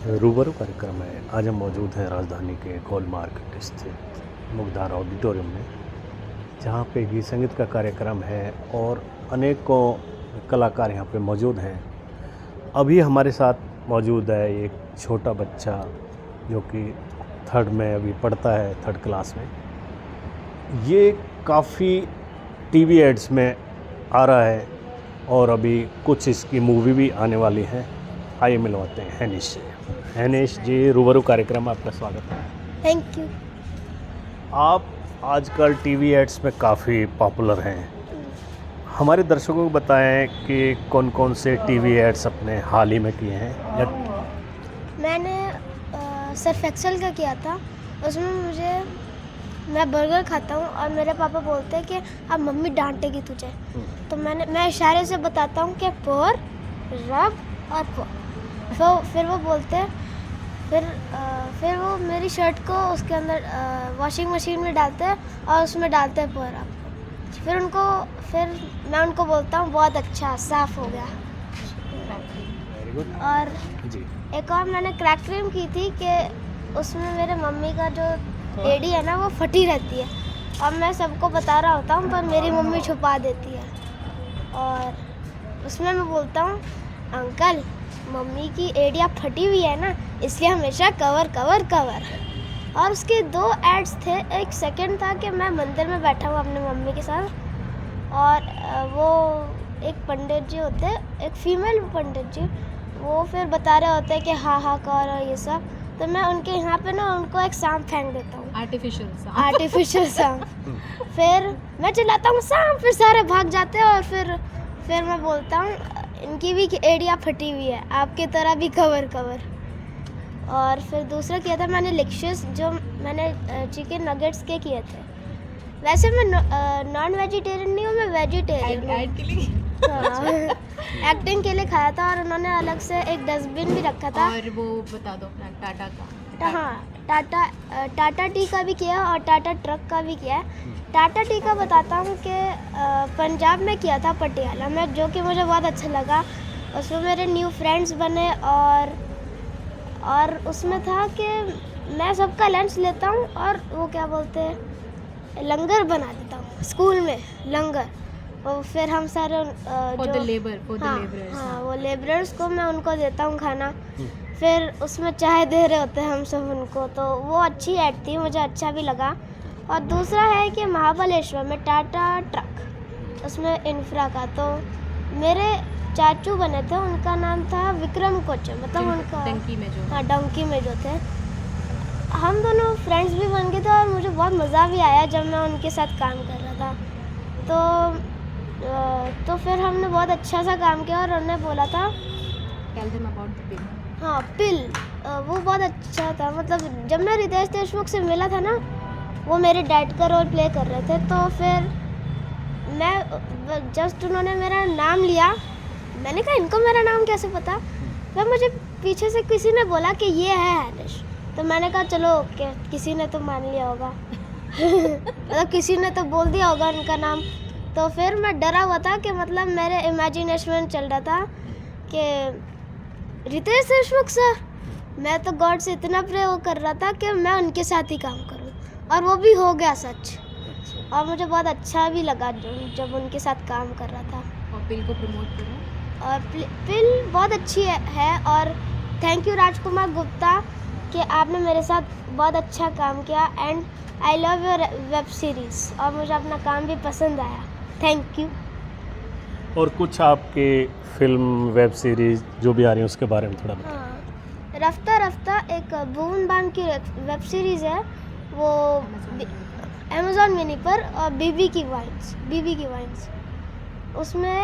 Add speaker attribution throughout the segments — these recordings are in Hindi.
Speaker 1: रूबरू कार्यक्रम है। आज हम मौजूद हैं राजधानी के गोल मार्केट स्थित मुग्धार ऑडिटोरियम में, जहाँ पे गीत संगीत का कार्यक्रम है और अनेकों कलाकार यहाँ पे मौजूद हैं। अभी हमारे साथ मौजूद है एक छोटा बच्चा जो कि थर्ड में अभी पढ़ता है, थर्ड क्लास में। ये काफ़ी टीवी एड्स में आ रहा है और अभी कुछ इसकी मूवी भी आने वाली है। आइए मिलवाते हैं हैनिश से। हैनिश जी, रूबरू कार्यक्रम में आपका स्वागत है।
Speaker 2: Thank you.
Speaker 1: आप आजकल टीवी एड्स में काफ़ी पॉपुलर हैं। हमारे दर्शकों को बताएं कि कौन कौन से टीवी एड्स अपने हाल ही में किए हैं।
Speaker 2: मैंने सर्फ एक्सेल का किया था। उसमें मैं बर्गर खाता हूँ और मेरे पापा बोलते हैं कि अब मम्मी डांटेगी तुझे, तो मैं इशारे से बताता हूँ कि पोर, रब और पो। फिर वो बोलते हैं, फिर वो मेरी शर्ट को उसके अंदर वॉशिंग मशीन में डालते हैं और उसमें डालते हैं पोर रब। फिर मैं उनको बोलता हूँ बहुत अच्छा, साफ़ हो गया। और
Speaker 1: जी,
Speaker 2: एक और मैंने क्रैक क्रीम की थी कि उसमें मेरे मम्मी का जो एड़ी है ना वो फटी रहती है और मैं सबको बता रहा होता हूँ पर मेरी मम्मी छुपा देती है। और उसमें मैं बोलता हूँ, अंकल मम्मी की एड़ियाँ फटी हुई है ना, इसलिए हमेशा कवर कवर कवर। और उसके 2 एड्स थे। एक सेकंड था कि मैं मंदिर में बैठा हूँ अपनी मम्मी के साथ और वो एक पंडित जी होते हैं, एक फीमेल पंडित जी, वो फिर बता रहे होते हैं कि हाँ कर और ये सब। तो मैं उनके यहाँ पे ना उनको एक सांप फेंक देता हूँ, आर्टिफिशियल सांप। फिर मैं चिल्लाता हूँ सांप, फिर सारे भाग जाते हैं और फिर मैं बोलता हूँ इनकी भी एड़ियाँ फटी हुई है, आपकी तरह भी कवर कवर। और फिर दूसरा किया था मैंने लिक्शियस, जो मैंने चिकन नगेट्स के किए थे। वैसे मैं नॉन वेजिटेरियन नहीं हूँ, मैं वेजिटेरियन हूँ। एक्टिंग के लिए खाया था और उन्होंने अलग से एक डस्टबिन भी रखा था।
Speaker 3: और वो बता दो अपना टाटा का।
Speaker 2: हाँ, टाटा टी का भी किया और टाटा ट्रक का भी किया है। टाटा टी का बताता हूँ कि पंजाब में किया था, पटियाला में, जो कि मुझे बहुत अच्छा लगा। उसमें मेरे न्यू फ्रेंड्स बने और उसमें था कि मैं सबका लंच लेता हूँ और वो क्या बोलते हैं, लंगर बना देता हूँ स्कूल में, लंगर। और फिर हम सारे वो लेबरर्स को मैं उनको देता हूँ खाना। फिर उसमें चाय दे रहे होते हैं हम सब उनको, तो वो अच्छी ऐड थी, मुझे अच्छा भी लगा। और दूसरा है कि महाबलेश्वर में टाटा ट्रक, उसमें इंफ्रा का, तो मेरे चाचू बने थे, उनका नाम था विक्रम कोचे, मतलब उनका डंकी में जो थे। हम दोनों फ्रेंड्स भी बन गए थे और मुझे बहुत मज़ा भी आया जब मैं उनके साथ काम कर रहा था। तो फिर हमने बहुत अच्छा सा काम किया और उन्होंने बोला था पिल, वो बहुत अच्छा था। मतलब जब मैं रितेश देशमुख से मिला था ना, वो मेरे डैड का रोल प्ले कर रहे थे, तो फिर मैं जस्ट उन्होंने मेरा नाम लिया, मैंने कहा इनको मेरा नाम कैसे पता। फिर मुझे पीछे से किसी ने बोला कि ये है हैनिश, तो मैंने कहा चलो ओके, किसी ने तो मान लिया होगा मतलब किसी ने तो बोल दिया होगा उनका नाम। तो फिर मैं डरा हुआ था कि मतलब मेरे इमेजिनेशन में चल रहा था कि रितेश देशमुख सर, मैं तो गॉड से इतना प्रे कर रहा था कि मैं उनके साथ ही काम करूं, और वो भी हो गया सच। और मुझे बहुत अच्छा भी लगा जब उनके साथ काम कर रहा था।
Speaker 3: और पिल को प्रमोट करो।
Speaker 2: और पिल बहुत अच्छी है और थैंक यू राजकुमार गुप्ता कि आपने मेरे साथ बहुत अच्छा काम किया। And I love your web series और मुझे अपना काम भी पसंद आया। Thank you.
Speaker 1: और कुछ आपके फिल्म, वेब सीरीज़ जो भी आ रही हैं उसके बारे में थोड़ा बताएं।
Speaker 2: हाँ, रफ्ता रफ्ता एक भुवन बाम की वेब सीरीज़ है, वो अमेज़ॉन मिनी पर, और बीबी की वाइन्स। उसमें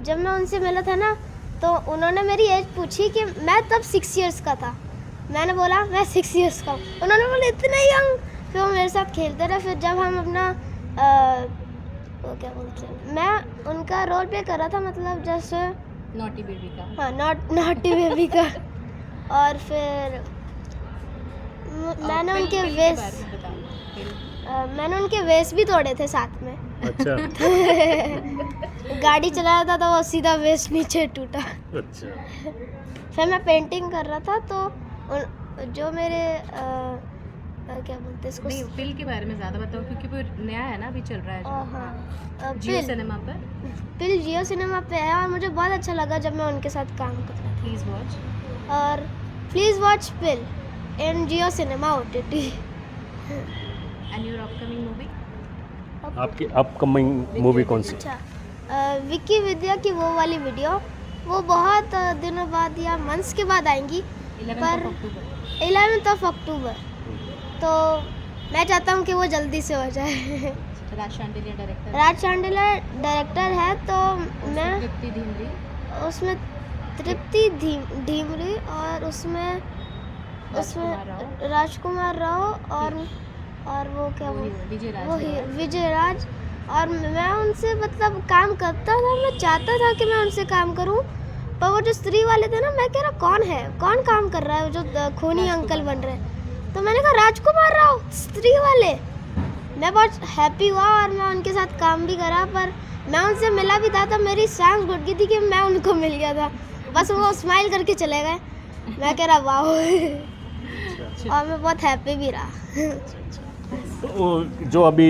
Speaker 2: जब मैं उनसे मिला था ना, तो उन्होंने मेरी एज पूछी कि मैं तब 6 इयर्स का था। मैंने बोला मैं 6 इयर्स का हूँ। उन्होंने बोला इतना यंग। फिर वो मेरे साथ खेलते रहे। फिर जब हम अपना वो क्या बोलते हैं, मैं उनका रोल प्ले कर रहा था, मतलब जैसे
Speaker 3: नॉटी बेबी का।
Speaker 2: हाँ, नॉटी बेबी का। और फिर मैंने उनके वेस भी तोड़े थे साथ में
Speaker 1: अच्छा
Speaker 2: गाड़ी चला रहा था तो वो सीधा वेस्ट नीचे टूटा।
Speaker 1: अच्छा।
Speaker 2: फिर मैं पेंटिंग कर रहा था तो जो मेरे क्या बोलते हैं इसको,
Speaker 3: नहीं, पिल के बारे में ज़्यादा बताओ क्योंकि वो नया है ना, अभी चल रहा है
Speaker 2: हाँ
Speaker 3: जियो सिनेमा पर।
Speaker 2: पिल जियो सिनेमा पे है और मुझे बहुत अच्छा लगा जब मैं उनके साथ काम कर रहा
Speaker 3: प्लीज़ वॉच।
Speaker 2: था। और please watch pill in Jio cinema OTT।
Speaker 3: And your upcoming movie?
Speaker 1: आपकी अपकमिंग मूवी कौन सी?
Speaker 2: अच्छा विक्की विद्या की वो वाली वीडियो, वो बहुत दिनों बाद या मंथ्स के बाद आएंगी,
Speaker 3: 11 अक्टूबर।
Speaker 2: 11 अक्टूबर। तो मैं चाहता हूँ कि वो जल्दी से हो जाए।
Speaker 3: राज शांडिल्य डायरेक्टर।
Speaker 2: राज शांडिल्य डायरेक्टर है तो मैं
Speaker 3: तृप्ति धीमरी।
Speaker 2: उसमें तृप्ति धीमरी और उसमें
Speaker 3: राजकुमार राव।
Speaker 2: राजकुमार राव और वो क्या
Speaker 3: विजय राज।
Speaker 2: वो विजय राज। और मैं उनसे मतलब काम करता था, मैं चाहता था कि मैं उनसे काम करूं, पर वो जो स्त्री वाले थे ना, मैं कह रहा कौन है, कौन काम कर रहा है जो खूनी अंकल बन रहे हैं। तो मैंने कहा राजकुमार राव स्त्री वाले। मैं बहुत हैप्पी हुआ और मैं उनके साथ काम भी करा, पर मैं उनसे मिला भी था तो मेरी सांस घुट गई थी कि मैं उनको मिल गया था। बस वो स्माइल करके चले गए। मैं कह रहा वाह। और मैं बहुत हैप्पी भी रहा।
Speaker 1: वो जो अभी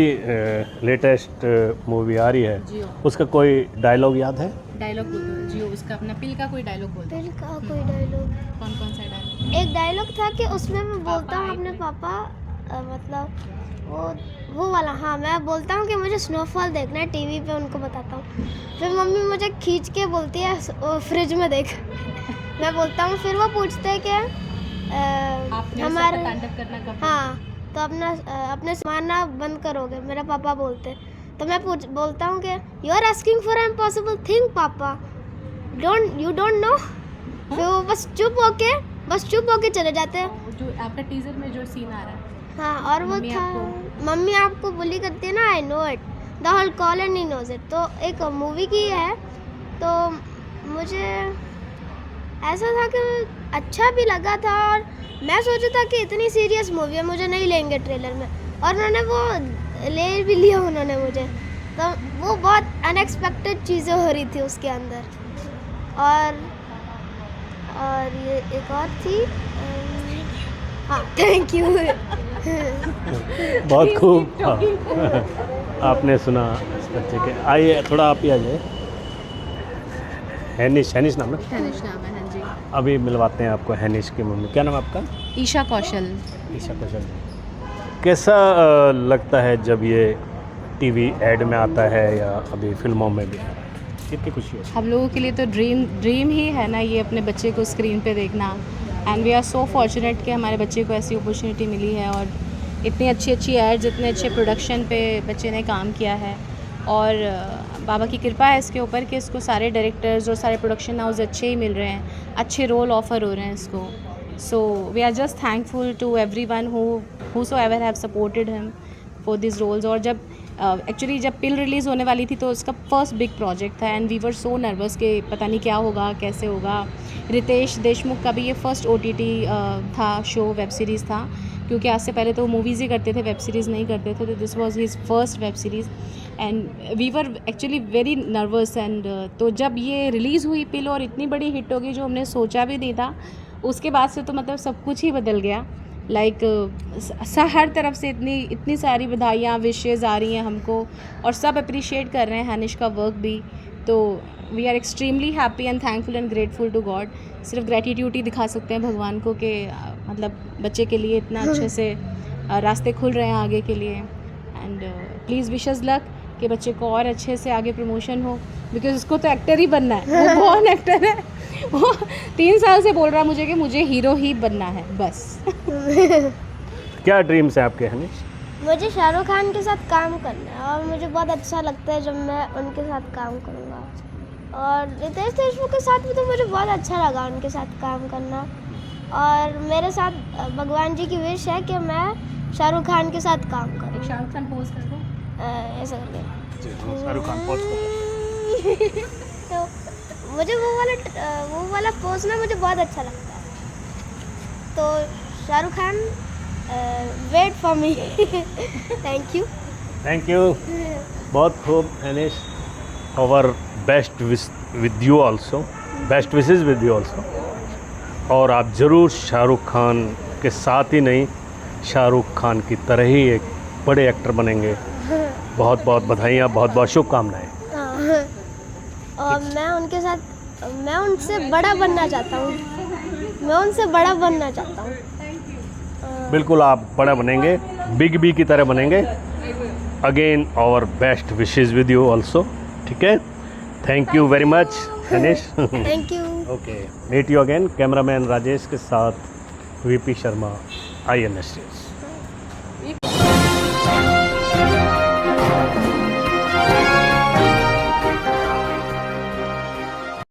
Speaker 1: लेटेस्ट मूवी आ रही है
Speaker 3: जियो।
Speaker 1: उसका कोई डायलॉग याद है?
Speaker 3: डायलॉग बोल दो जियो, उसका अपना पिल का कोई डायलॉग बोल दो।
Speaker 2: दिल का कोई डायलॉग,
Speaker 3: कौन कौन सा डायलॉग?
Speaker 2: एक डायलॉग था कि उसमें मैं बोलता
Speaker 3: पापा
Speaker 2: हूँ
Speaker 3: आए
Speaker 2: अपने
Speaker 3: थे।
Speaker 2: पापा मतलब वो वाला, हाँ मैं बोलता हूँ कि मुझे स्नोफॉल देखना है टीवी पे, उनको बताता हूँ। फिर मम्मी मुझे खींच के बोलती है फ्रिज में देख। मैं बोलता हूँ, फिर वो पूछते हैं कि
Speaker 3: आपने
Speaker 2: हमारे
Speaker 3: तांडव करना कब?
Speaker 2: हाँ तो अपने मारना बंद करोगे, मेरा पापा बोलते। तो मैं बोलता हूँ कि you are asking for impossible thing पापा, यू डोंट नो। फिर वो बस चुप होके चले जाते हैं।
Speaker 3: जो आपका टीजर में जो सीन आ रहा है,
Speaker 2: हाँ और वो
Speaker 3: मम्मी
Speaker 2: था मम्मी आपको बुली करती है ना, I know it, the whole colony knows it. तो एक मूवी की है, तो मुझे ऐसा था कि अच्छा भी लगा था और मैं सोचा था कि इतनी सीरियस मूवी है, मुझे नहीं लेंगे ट्रेलर में, और उन्होंने वो ले भी लिया उन्होंने मुझे। तो वो बहुत अनएक्सपेक्टेड चीज़ें हो रही थी उसके अंदर। और ये एक और थी, हाँ थैंक यू।
Speaker 1: बहुत खूब। हाँ। आपने सुना इस बच्चे के। आइए थोड़ा आप ही आ जाए। हैनिश नाम है?
Speaker 3: हैनिश नाम है, हाँ जी।
Speaker 1: अभी मिलवाते हैं आपको हैनिश की मम्मी। क्या नाम है आपका?
Speaker 3: ईशा कौशल।
Speaker 1: ईशा कौशल। कैसा लगता है जब ये टीवी एड में आता है या अभी फिल्मों में भी आ रहा है? कितनी खुशी होती है?
Speaker 3: हम लोगों के लिए तो ड्रीम ही है ना ये, अपने बच्चे को स्क्रीन पे देखना। And we are so fortunate कि हमारे बच्चे को ऐसी अपॉर्चुनिटी मिली है, और इतनी अच्छी एड्स, इतने अच्छे प्रोडक्शन पे बच्चे ने काम किया है। और बाबा की कृपा है इसके ऊपर कि इसको सारे डायरेक्टर्स और सारे प्रोडक्शन हाउस अच्छे ही मिल रहे हैं, अच्छे रोल ऑफ़र हो रहे हैं इसको। So we are just thankful to everyone who so ever have supported him for this roles. और जब एक्चुअली जब पिल रिलीज़ होने वाली थी तो उसका फर्स्ट बिग प्रोजेक्ट था, and we were so nervous कि पता नहीं क्या होगा, कैसे होगा। रितेश देशमुख का भी ये फर्स्ट OTT था शो, वेब सीरीज़ था, क्योंकि आज से पहले तो मूवीज़ ही करते थे, वेब सीरीज़ नहीं करते थे। तो this was his first web series and we were actually very nervous. And तो जब ये रिलीज़ हुई पिल और इतनी बड़ी हिट होगी जो हमने सोचा भी नहीं था, उसके बाद से तो मतलब सब कुछ ही बदल गया। लाइक हर तरफ से इतनी सारी बधाइयाँ, विशेज़ आ रही हैं हमको, और सब अप्रिशिएट कर रहे हैं हैनिश का वर्क भी। तो we are extremely happy and thankful and grateful to God. सिर्फ ग्रेटिट्यूड ही दिखा सकते हैं भगवान को कि मतलब बच्चे के लिए इतना अच्छे से रास्ते खुल रहे हैं आगे के लिए। एंड प्लीज़ विशेस लक कि बच्चे को और अच्छे से आगे प्रमोशन हो, बिकॉज उसको तो एक्टर ही बनना है। वो कौन एक्टर है, वो 3 साल से बोल रहा है मुझे कि मुझे हीरो ही बनना है बस।
Speaker 1: क्या ड्रीम्स हैं आपके हैनिश?
Speaker 2: मुझे शाहरुख खान के साथ काम करना है और मुझे बहुत अच्छा लगता है जब मैं उनके साथ काम करूँगा। और रितेश देशमुख के साथ भी तो मुझे बहुत अच्छा लगा उनके साथ काम करना। और मेरे साथ भगवान जी की विश है कि मैं शाहरुख खान के साथ काम करूँ।
Speaker 3: एक शाहरुख खान पोज कर दो।
Speaker 2: ऐसा करके
Speaker 1: शाहरुख खान पोज करते हैं।
Speaker 2: तो मुझे वो वाला पोज ना मुझे बहुत अच्छा लगता है। तो Shahrukh Khan wait for me. Thank you.
Speaker 1: Thank you. बहुत खूब अनिश, और best with you also, best wishes with you also. और आप ज़रूर शाहरुख खान के साथ ही नहीं, शाहरुख खान की तरह ही एक बड़े एक्टर बनेंगे। बहुत बहुत बधाइयाँ, बहुत बहुत शुभकामनाएँ।
Speaker 2: हाँ। और मैं उनके साथ, मैं उनसे बड़ा बनना चाहता हूँ, मैं उनसे बड़ा बनना चाहता हूँ।
Speaker 1: बिल्कुल आप बड़ा बनेंगे, बिग बी की तरह बनेंगे। Again our best wishes with you also, ठीक है। Thank you very much Anish.
Speaker 2: Thank you.
Speaker 1: Okay, meet you again. Cameraman Rajesh के साथ वीपी शर्मा, INS News।